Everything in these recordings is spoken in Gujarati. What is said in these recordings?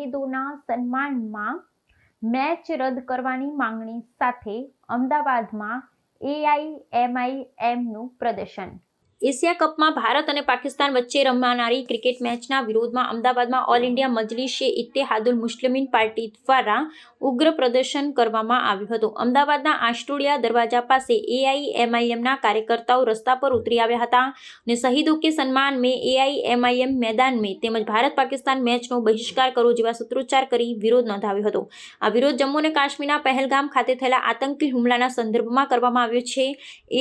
શહીદોના સન્માનમાં મેચ રદ કરવાની માંગણી સાથે અમદાવાદમાં AIMIMનું પ્રદર્શન। એશિયા કપમાં ભારત અને પાકિસ્તાન વચ્ચે રમાનારી ક્રિકેટ મેચના વિરોધમાં અમદાવાદમાં all India Majlis-e Ittehadul Muslimeen party દ્વારા ઉગ્ર પ્રદર્શન કરવામાં આવ્યું હતું। અમદાવાદના આસ્ટોડિયા દરવાજા પાસે AIMIMના કાર્યકર્તાઓ રસ્તા પર ઉતરી આવ્યા હતા અને શહીદો કે સન્માન મેં AIMIM मैदान में તેમજ ભારત પાકિસ્તાન મેચનો બહિષ્કાર કરો જેવા સૂત્રોચ્ચાર કરી વિરોધ નોંધાવ્યો હતો। આ વિરોધ જમ્મુ અને કાશ્મીરના પહેલગામ ખાતે થયેલા આતંકી હુમલાના સંદર્ભમાં કરવામાં આવ્યો છે।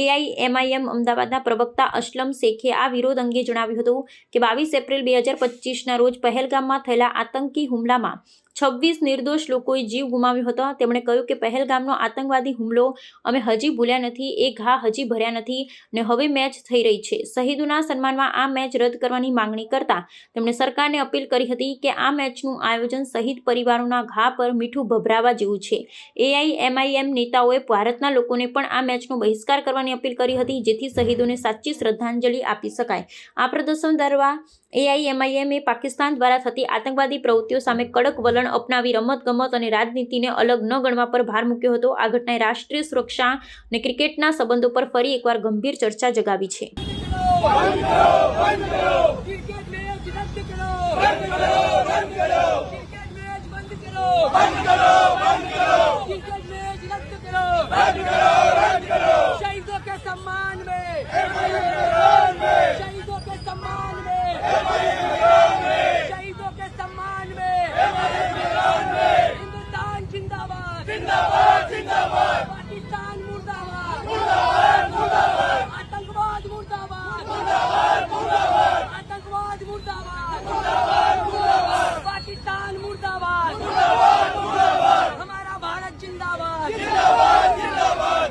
AIMIM અમદાવાદના પ્રવક્તા असलम शेखे आ विरोध अंगे जणाव्युं हतुं के 22 एप्रिल 2025 रोज पहलगाम में थयेला आतंकी हुमला में 26 निर्दोष लोकोए जीव गुमाव्यो हतो। તેમણે કહ્યું કે પહેલગામનો આતંકવાદી હુમલો અમે હજી ભૂલ્યા નથી, એ ઘા હજી ભર્યા નથી ને હવે મેચ થઈ રહી છે। શહીદોના સન્માનમાં આ મેચ રદ કરવાની માંગણી કરતા તેમણે સરકારને અપીલ કરી હતી કે આ મેચનું આયોજન શહીદ પરિવારોના ઘા પર મીઠું ભભરાવા જેવું છે। AIMIM નેતાઓએ ભારતના લોકોને પણ આ મેચનો બહિષ્કાર કરવાની અપીલ કરી હતી જેથી શહીદોને સાચી શ્રદ્ધાંજલિ આપી શકાય। આ પ્રદર્શન દરમિયાન AIMIM એ પાકિસ્તાન દ્વારા થતી આતંકવાદી પ્રવૃત્તિઓ સામે કડક વલણ अपनावी रमत-गमत और राजनीति ने अलग न गणवा पर भार मूक्यो हतो। आ घटनाए राष्ट्रीय सुरक्षा ने क्रिकेटना संबंधों पर फरी एकवार गंभीर चर्चा जगावी छे। जिंदाबाद जिंदाबाद जिंदाबाद।